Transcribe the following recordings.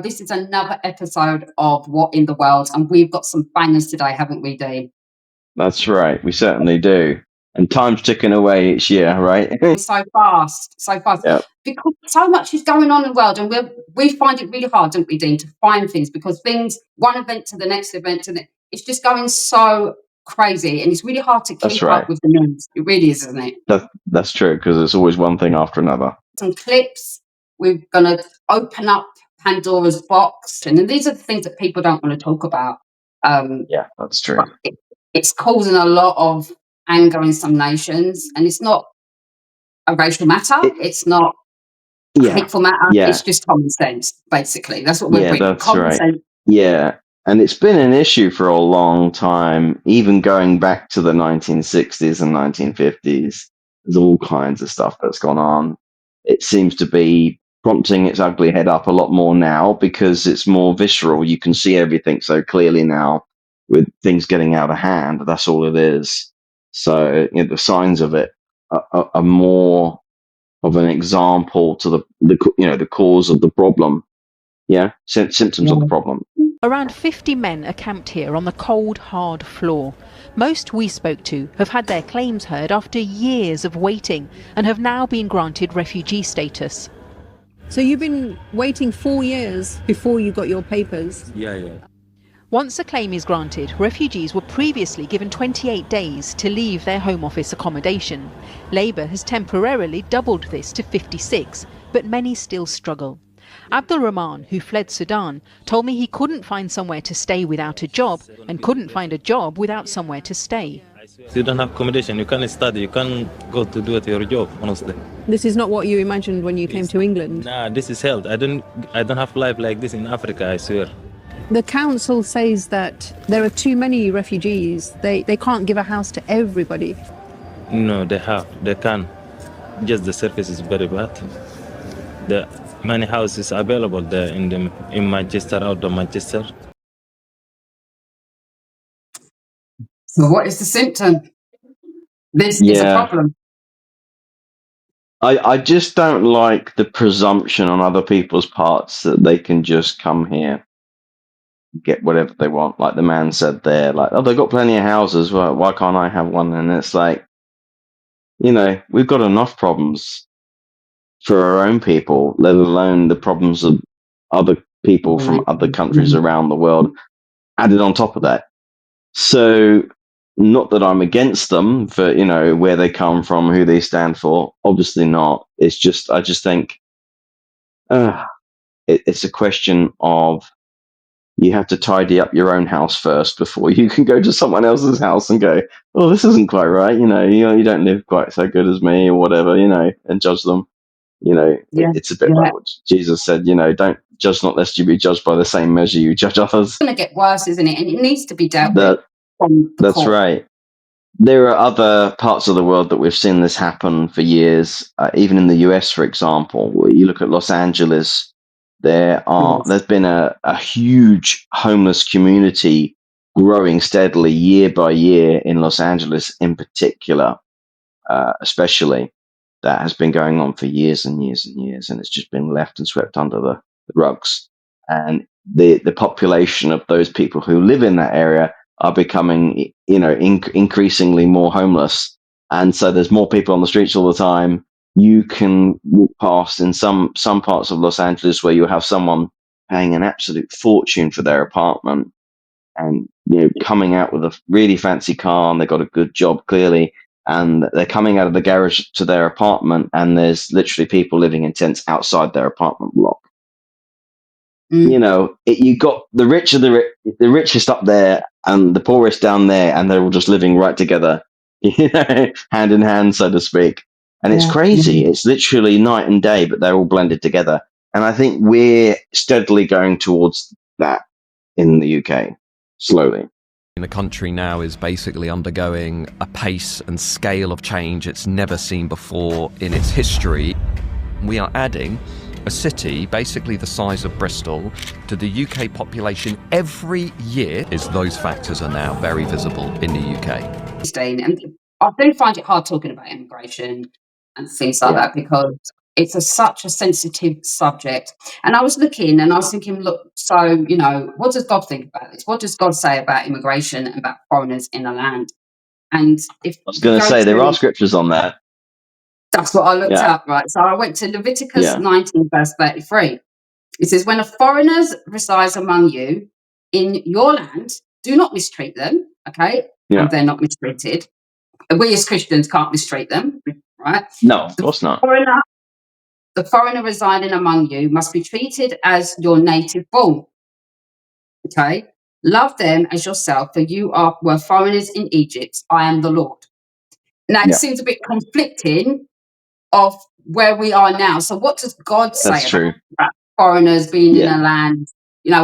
This is another episode of What in the World, and we've got some bangers today, haven't we, Dean? That's right, we certainly do. And time's ticking away each year, right? So fast. Yep. Because so much is going on in the world, and we find it really hard, don't we, Dean, to find things, because things, one event to the next event to the, it's just going so crazy, and it's really hard to That's keep right. up with the news. It really is, isn't it? That's true, because it's always one thing after another. Some clips. We're going to open up Pandora's box, and these are the things that people don't want to talk about. Yeah, that's true. It's causing a lot of anger in some nations, and it's not a racial matter. It's not a hateful matter. Yeah. It's just common sense, basically. That's what we're bringing. That's common right. sense. Yeah, and it's been an issue for a long time, even going back to the 1960s and 1950s. There's all kinds of stuff that's gone on. It seems to be prompting its ugly head up a lot more now because it's more visceral. You can see everything so clearly now with things getting out of hand. That's all it is. So the signs of it are more of an example to the cause of the problem. Yeah, symptoms of the problem. Around 50 men are camped here on the cold, hard floor. Most we spoke to have had their claims heard after years of waiting and have now been granted refugee status. So you've been waiting 4 years before you got your papers? Yeah. Once a claim is granted, refugees were previously given 28 days to leave their Home Office accommodation. Labour has temporarily doubled this to 56, but many still struggle. Abdul Rahman, who fled Sudan, told me he couldn't find somewhere to stay without a job and couldn't find a job without somewhere to stay. You don't have accommodation, you can't study, you can't go to do your job, honestly. This is not what you imagined when you came to England? Nah, this is hell. I don't have life like this in Africa, I swear. The council says that there are too many refugees. They can't give a house to everybody. No, they can. Just the service is very bad. The many houses available there in Manchester, out of Manchester. So what is the symptom? This is a problem. I just don't like the presumption on other people's parts that they can just come here, get whatever they want. Like the man said there, like, oh, they've got plenty of houses. Well, why can't I have one? And it's like, we've got enough problems for our own people, let alone the problems of other people from other countries around the world added on top of that. So, not that I'm against them for, where they come from, who they stand for. Obviously not. It's just, I just think it's a question of you have to tidy up your own house first before you can go to someone else's house and go, oh, this isn't quite right. You don't live quite so good as me or whatever, and judge them. It's a bit like what Jesus said, don't judge not lest you be judged by the same measure you judge others. It's going to get worse, isn't it? And it needs to be dealt with. That's right. There are other parts of the world that we've seen this happen for years. Even in the US, for example, you look at Los Angeles, there's been a huge homeless community growing steadily year by year in Los Angeles in particular, especially. That has been going on for years and years and years, and it's just been left and swept under the rugs. And the population of those people who live in that area are becoming, increasingly more homeless. And so there's more people on the streets all the time. You can walk past in some parts of Los Angeles where you have someone paying an absolute fortune for their apartment and, coming out with a really fancy car, and they've got a good job clearly. And they're coming out of the garage to their apartment, and there's literally people living in tents outside their apartment block. You got the richest up there and the poorest down there, and they're all just living right together, hand in hand, so to speak. And it's crazy. It's literally night and day, but they're all blended together. And I think we're steadily going towards that in the UK, slowly. The country now is basically undergoing a pace and scale of change it's never seen before in its history. We are adding a city basically the size of Bristol to the UK population every year. Those factors are now very visible in the UK. And I do find it hard talking about immigration and things like that, because It's such a sensitive subject. And I was looking and I was thinking, look, so, what does God think about this? What does God say about immigration and about foreigners in the land? And if I was you going to go say there are to, scriptures on that. that's what I looked Yeah, up, right? So I went to Leviticus yeah, 19, verse 33. It says, when a foreigner resides among you in your land, do not mistreat them, okay? yeah. And they're not mistreated. We as Christians can't mistreat them, right? No, of The course not. foreigner, the foreigner residing among you must be treated as your native born, okay? Love them as yourself, for you were foreigners in Egypt. I am the Lord. Now, it Yeah, seems a bit conflicting of where we are now. So what does God that's say true. about foreigners being in Yeah, a land?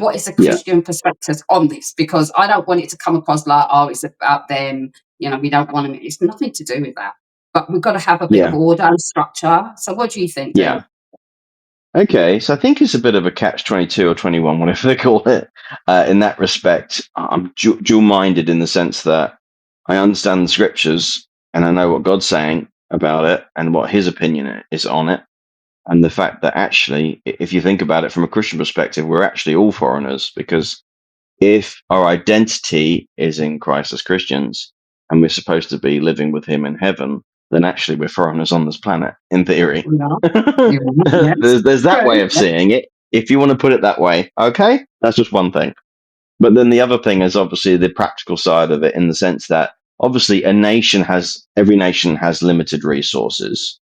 What is the yeah, Christian perspective on this? Because I don't want it to come across like, oh, it's about them. We don't want them. It's nothing to do with that. But we've got to have a bit of yeah, order and structure. So what do you think, yeah. Dean? Okay, so I think it's a bit of a catch-22 or 21, whatever they call it. In that respect, I'm dual-minded in the sense that I understand the scriptures and I know what God's saying about it and what His opinion is on it, and the fact that actually, if you think about it from a Christian perspective, we're actually all foreigners, because if our identity is in Christ as Christians and we're supposed to be living with Him in heaven, then actually we're foreigners on this planet, in theory. Yeah. Yeah. Yes. There's that way True. of seeing it, if you want to put it that way. Okay, that's just one thing. But then the other thing is obviously the practical side of it, in the sense that obviously every nation has limited resources.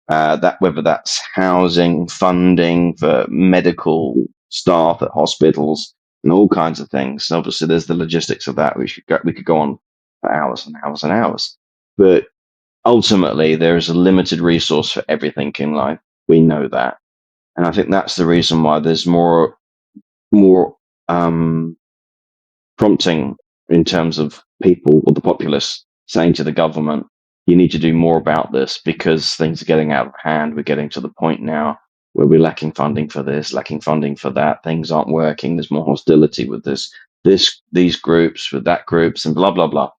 That whether that's housing, funding for medical staff at hospitals, and all kinds of things. Obviously, there's the logistics of that. We could go on for hours and hours and hours. But ultimately, there is a limited resource for everything in life. We know that, and I think that's the reason why there's more prompting in terms of people or the populace saying to the government, you need to do more about this, because things are getting out of hand. We're getting to the point now where we're lacking funding for this, lacking funding for that. Things aren't working. There's more hostility with these groups, with that groups, and blah, blah, blah.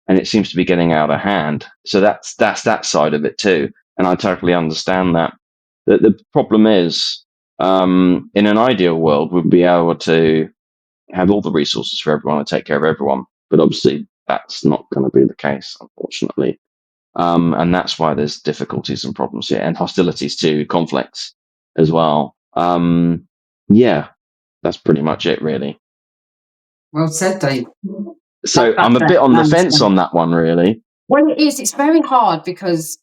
And it seems to be getting out of hand. So that's that side of it too. And I totally understand that. The problem is, in an ideal world, we'd be able to have all the resources for everyone and take care of everyone. But obviously, that's not going to be the case, unfortunately. And that's why there's difficulties and problems here, and hostilities too, conflicts as well. Yeah, that's pretty much it, really. Well said, Dean. So That, I'm a bit on I the fence understand. on that one, really. Well, it is. It's very hard because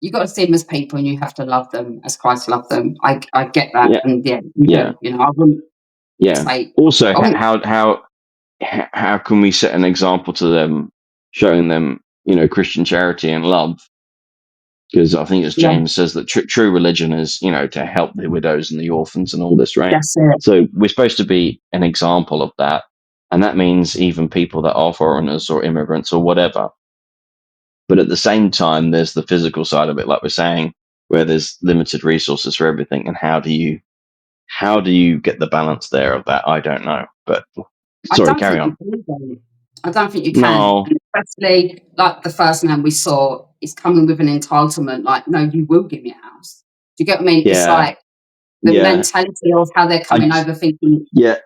you got to see them as people and you have to love them as Christ loved them. I get that, Yeah, and yeah, you yeah, do. I wouldn't yeah. say. Also, I wouldn't, how can we set an example to them, showing them, Christian charity and love? Because I think, as yeah, James says, that true religion is, to help the widows and the orphans and all this, right? that's it. So we're supposed to be an example of that. And that means even people that are foreigners or immigrants or whatever. But at the same time, there's the physical side of it, like we're saying, where there's limited resources for everything. And how do you get the balance there of that? I don't know. But I sorry, don't carry think you on. can. Though. I don't think you can, No, and especially like the first man we saw is coming with an entitlement. Like, no, you will give me a house. Do you get what I mean? It's yeah, like the yeah. mentality of how they're I coming over, thinking yeah,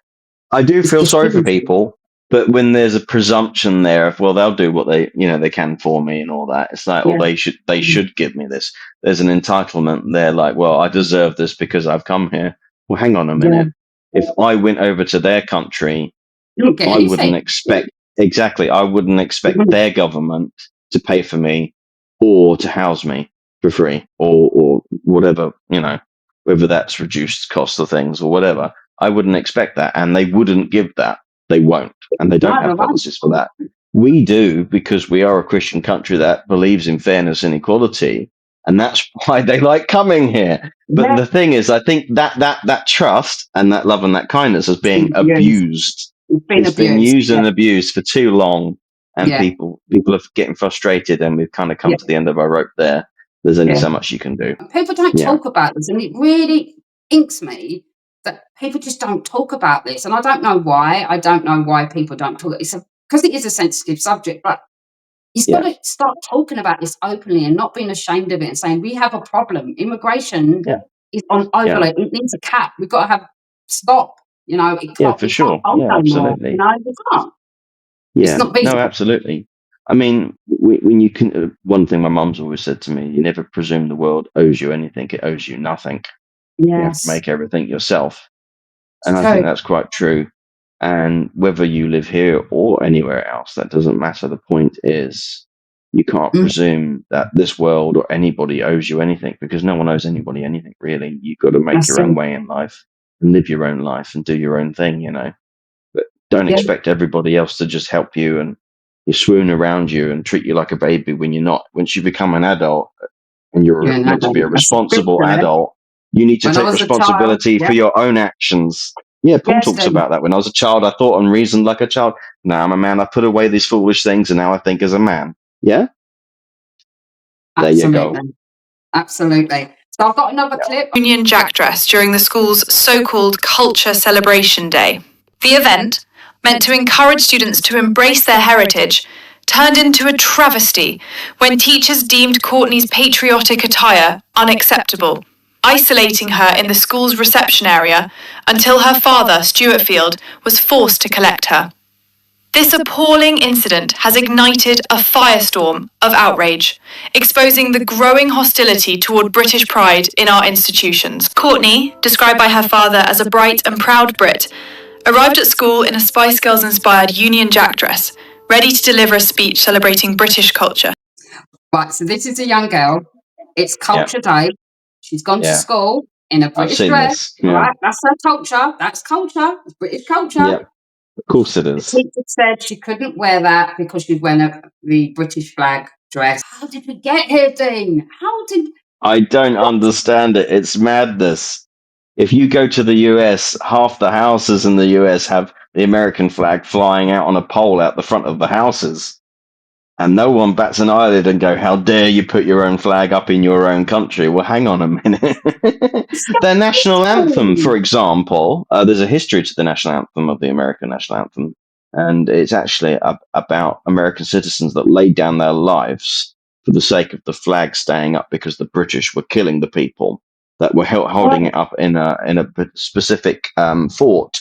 I do it's feel just sorry for given to you. people, but when there's a presumption there of, well, they'll do what they can for me and all that, it's like, well, Yeah, they should give me this. There's an entitlement there, like, well, I deserve this because I've come here. Well, hang on a yeah. minute. If I went over to their country, You don't get I wouldn't anything. expect exactly. I wouldn't expect their government to pay for me or to house me for free or whatever, whether that's reduced cost of things or whatever. I wouldn't expect that, and they wouldn't give that. They won't, and they don't No, have no, no. policies for that. We do, because we are a Christian country that believes in fairness and equality, and that's why they like coming here. But Yeah, the thing is, I think that trust and that love and that kindness is it's been being abused. abused. It's been It's been abused. used Yeah, and abused for too long, and yeah, people are getting frustrated, and we've kind of come yeah, to the end of our rope there. There's only yeah. so much you can do. People don't Yeah, talk about this, and it really inks me that people just don't talk about this. And I don't know why. I don't know why people don't talk. Because it is a sensitive subject, but He's got to start talking about this openly and not being ashamed of it and saying, we have a problem. Immigration is on overload. It needs a cap. We've got to have stop. You know, it can't, for we can't sure. hold Yeah, no more. absolutely. You know, we can't. It's Yeah, not no, feasible. absolutely. I mean, when you can, one thing my mum's always said to me, you never presume the world owes you anything. It owes you nothing. You have to Yes. make everything yourself. It's And I true. think that's quite true. And whether you live here or anywhere else, that doesn't matter. The point is, you can't presume that this world or anybody owes you anything, because no one owes anybody anything, really. You've got to make That's your own it. way in life and live your own life and do your own thing, you know. But don't Yeah. expect everybody else to just help you and you swoon around you and treat you like a baby when you're not. Once you become an adult and you're Yeah, no, meant to be a that's a responsible scripture. adult, you need to When I take was a child, responsibility for your own actions. Yeah, Paul talks Stephen. about that. When I was a child, I thought and reasoned like a child. Now I'm a man. I put away these foolish things, and now I think as a man. Yeah, there you go. Absolutely. So I've got another clip. Union Jack dress during the school's so-called Culture Celebration Day. The event, meant to encourage students to embrace their heritage, turned into a travesty when teachers deemed Courtney's patriotic attire unacceptable, isolating her in the school's reception area until her father, Stuart Field, was forced to collect her. This appalling incident has ignited a firestorm of outrage, exposing the growing hostility toward British pride in our institutions. Courtney, described by her father as a bright and proud Brit, arrived at school in a Spice Girls-inspired Union Jack dress, ready to deliver a speech celebrating British culture. Right, so this is a young girl. It's Culture Day. She's gone to school in a British seen dress. this. Yeah. Right, that's her culture. That's culture. It's British culture. Yep. Of course it The is. teacher said she couldn't wear that because she'd wear the British flag dress. How did we get here, Dean? I don't understand it. It's madness. If you go to the US, half the houses in the US have the American flag flying out on a pole out the front of the houses. And no one bats an eyelid and go, how dare you put your own flag up in your own country? Well, hang on a minute. Their national anthem, for example, there's a history to the national anthem of the American national anthem. And it's actually about American citizens that laid down their lives for the sake of the flag staying up because the British were killing the people that were holding it up in a specific fort.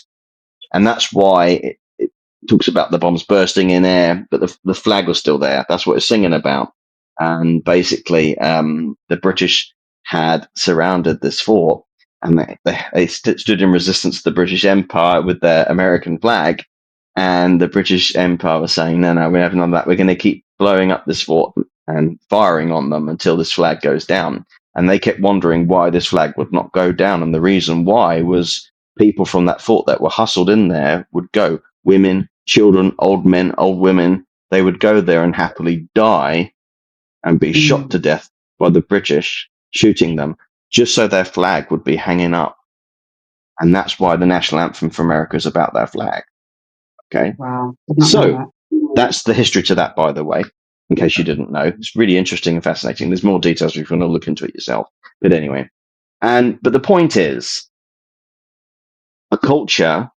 And that's why it talks about the bombs bursting in air, but the flag was still there. That's what it's singing about. And basically, the British had surrounded this fort, and they stood in resistance to the British Empire with their American flag. And the British Empire was saying, no, we have none of that. We're going to keep blowing up this fort and firing on them until this flag goes down. And they kept wondering why this flag would not go down. And the reason why was people from that fort that were hustled in there would go. Women, children, old men, old women, they would go there and happily die and be shot to death by the British, shooting them, just so their flag would be hanging up. And that's why the national anthem for America is about their flag. Okay. Wow. So that's the history to that, by the way, in case you didn't know. It's really interesting and fascinating. There's more details if you want to look into it yourself. But anyway, but the point is, a culture,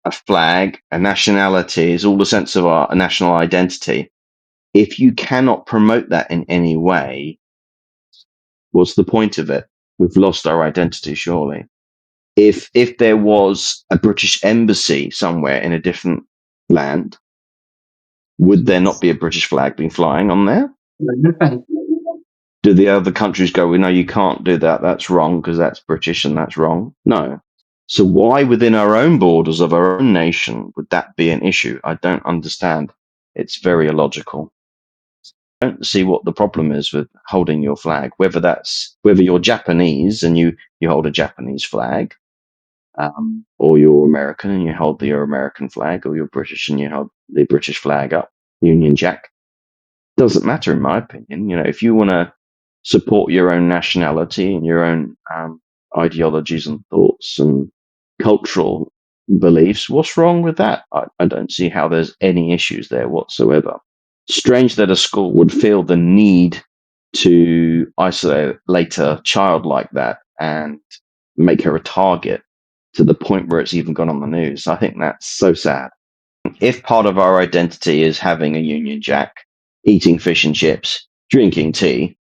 a flag, a nationality is all the sense of our national identity. If you cannot promote that in any way, what's the point of it? We've lost our identity, surely. If there was a British embassy somewhere in a different land, would there not be a British flag being flying on there? Do the other countries go, well, no, you can't do that. That's wrong because that's British and that's wrong? No. So why within our own borders of our own nation would that be an issue? I don't understand. It's very illogical. I don't see what the problem is with holding your flag, whether you're Japanese and you hold a Japanese flag, or you're American and you hold your American flag, or you're British and you hold the British flag up, Union Jack. Doesn't matter, in my opinion. You know, if you want to support your own nationality and your own ideologies and thoughts and cultural beliefs, what's wrong with that? I don't see how there's any issues there whatsoever. Strange that a school would feel the need to isolate a child like that and make her a target to the point where it's even gone on the news. I think that's so sad. If part of our identity is having a Union Jack, eating fish and chips, drinking tea,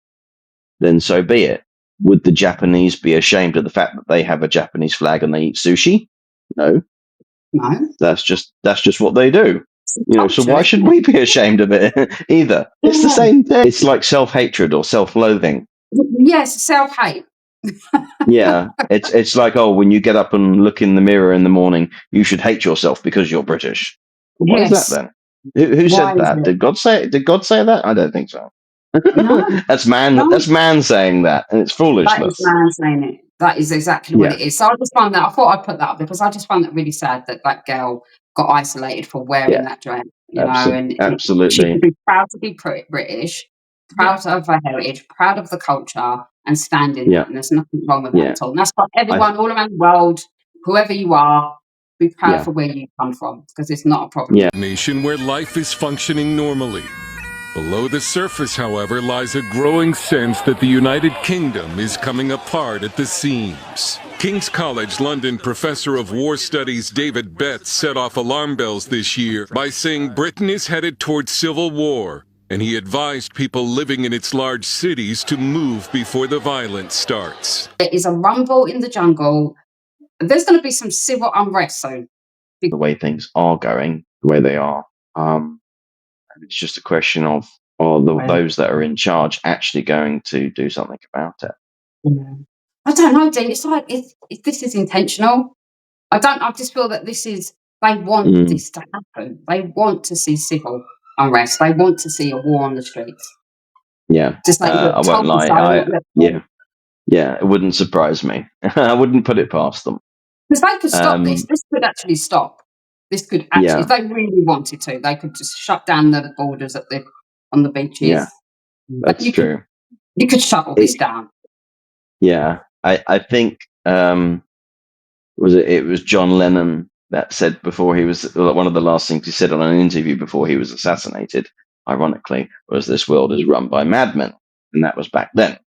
then so be it. Would the Japanese be ashamed of the fact that they have a Japanese flag and they eat sushi? No. No. That's just what they do. So why Culture. should we be ashamed of it either? It's the same thing. It's like self-hatred or self-loathing. Yes, self-hate. Yeah, it's like, oh, when you get up and look in the mirror in the morning, you should hate yourself because you're British. Why is that Yes. then? Who Why said is that? it? Did God say? Did God say that? I don't think so. No, That's man. no. That's man saying that, and it's That is foolishness. man saying it. That is exactly what Yeah, it is. So I just found that, I thought I'd put that up because I just found that really sad that that girl got isolated for wearing yeah, that dress, and she absolutely. could be proud to be British, Yeah, proud of her heritage, proud of the culture, and stand in yeah, that. And there's nothing wrong with that yeah. at all. And that's what I everyone all around the world, whoever you are, be proud yeah, for where you come from because it's not a problem. yeah. Nation where life is functioning normally. Below the surface, however, lies a growing sense that the United Kingdom is coming apart at the seams. King's College London professor of war studies David Betts set off alarm bells this year by saying Britain is headed towards civil war, and he advised people living in its large cities to move before the violence starts. There is a rumble in the jungle. There's going to be some civil unrest soon. The way things are going, the way they are, it's just a question of those that are in charge actually going to do something about it. Yeah. I don't know, Dean. It's like if this is intentional. I just feel that they want this to happen. They want to see civil unrest. They want to see a war on the streets. Yeah, Just like you I won't told me lie. so. Yeah, it wouldn't surprise me. I wouldn't put it past them. Because they could stop this. Um, This could actually stop. This could actually, yeah, if they really wanted to, they could just shut down the borders on the beaches. yeah, But that's true. You could shut all this down. Yeah, I think it was John Lennon that said before he was one of the last things he said on an interview before he was assassinated. Ironically, was this world is run by madmen, and that was back then.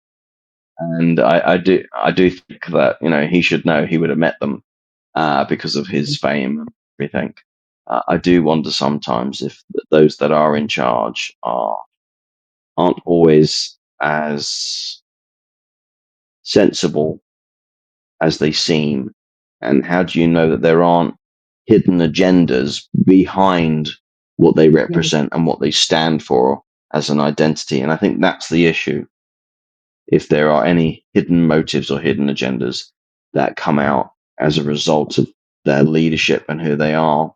And I do think that he should know he would have met them because of his fame and everything. I do wonder sometimes if those that are in charge aren't always as sensible as they seem, and how do you know that there aren't hidden agendas behind what they represent and what they stand for as an identity? And I think that's the issue. If there are any hidden motives or hidden agendas that come out as a result of their leadership and who they are,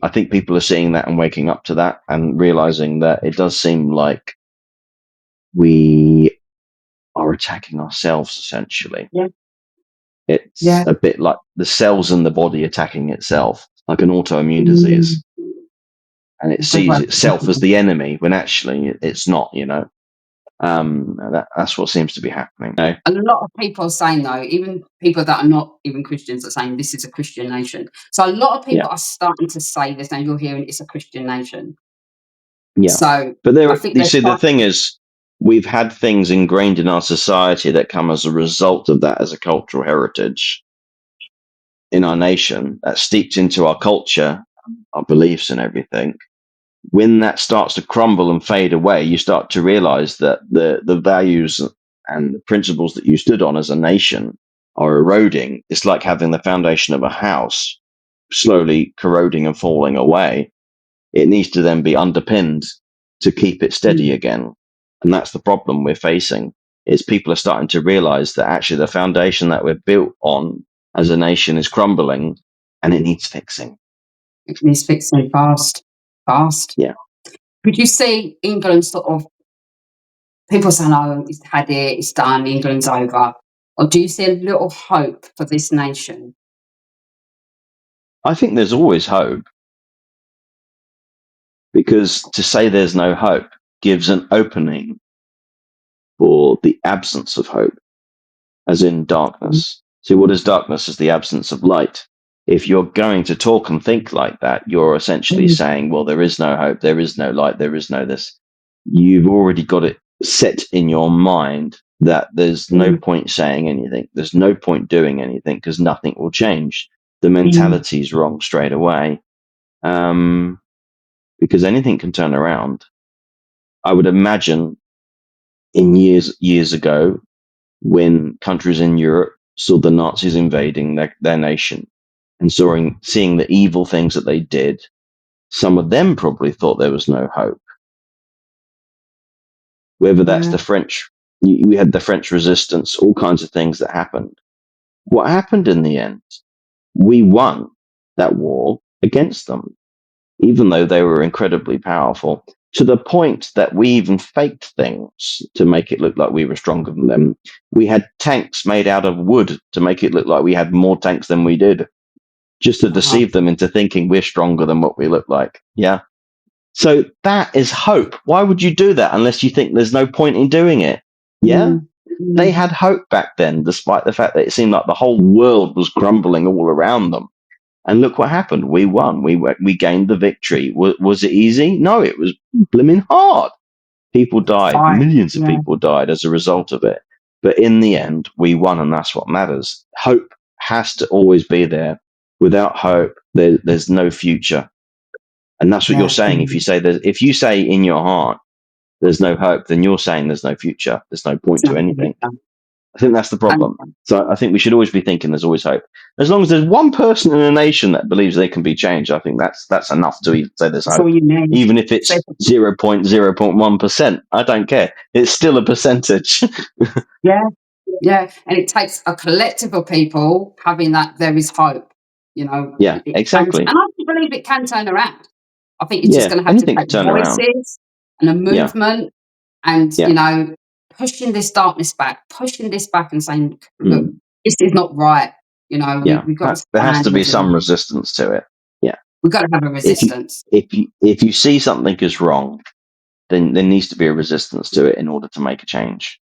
I think people are seeing that and waking up to that and realizing that it does seem like we are attacking ourselves essentially. Yeah. It's a bit like the cells in the body attacking itself, like an autoimmune disease. And it sees itself as the enemy when actually it's not, That's what seems to be happening. A lot of people are saying, though, even people that are not even Christians are saying this is a Christian nation. So a lot of people are starting to say this, and you're hearing it's a Christian nation. Yeah. So, but the thing is, we've had things ingrained in our society that come as a result of that as a cultural heritage in our nation that steeped into our culture, our beliefs and everything. When that starts to crumble and fade away, you start to realize that the values and the principles that you stood on as a nation are eroding. It's like having the foundation of a house slowly corroding and falling away. It needs to then be underpinned to keep it steady again. And that's the problem we're facing, is people are starting to realize that actually the foundation that we're built on as a nation is crumbling and it needs fixing. It needs fixing fast. Yeah. Could you see England sort of, people saying, oh, it's had it, it's done, England's over? Or do you see a little hope for this nation? I think there's always hope. Because to say there's no hope gives an opening for the absence of hope, as in darkness. See, what is darkness? Is the absence of light. If you're going to talk and think like that, you're essentially saying, well, there is no hope, there is no light, there is no this. You've already got it set in your mind that there's no point saying anything. There's no point doing anything because nothing will change. The mentality is wrong straight away. Because anything can turn around. I would imagine in years ago, when countries in Europe saw the Nazis invading their nation and seeing the evil things that they did, some of them probably thought there was no hope. Whether that's the French, we had the French resistance, all kinds of things that happened. What happened in the end? We won that war against them, even though they were incredibly powerful, to the point that we even faked things to make it look like we were stronger than them. We had tanks made out of wood to make it look like we had more tanks than we did, just to deceive them into thinking we're stronger than what we look like. Yeah. So that is hope. Why would you do that unless you think there's no point in doing it? Yeah. They had hope back then, despite the fact that it seemed like the whole world was crumbling all around them. And look what happened. We won. We gained the victory. Was it easy? No, it was blimmin' hard. People died. Millions of people died as a result of it. But in the end, we won, and that's what matters. Hope has to always be there. Without hope, there's no future. And that's what you're saying. If you say in your heart there's no hope, then you're saying there's no future. There's no point to anything. I think that's the problem. So I think we should always be thinking there's always hope. As long as there's one person in a nation that believes they can be changed, I think that's enough to even say there's hope. Even if it's 0.0.1%, I don't care. It's still a percentage. Yeah, and it takes a collective of people having that there is hope, you know. Yeah, exactly. And I believe it can turn around. I think it's just going to have to take voices and a movement and, you know, pushing this darkness back, pushing this back and saying, look, this is not right. You know, we've got to there has to be some resistance to it. Yeah. We've got to have a resistance. If you see something is wrong, then there needs to be a resistance to it in order to make a change.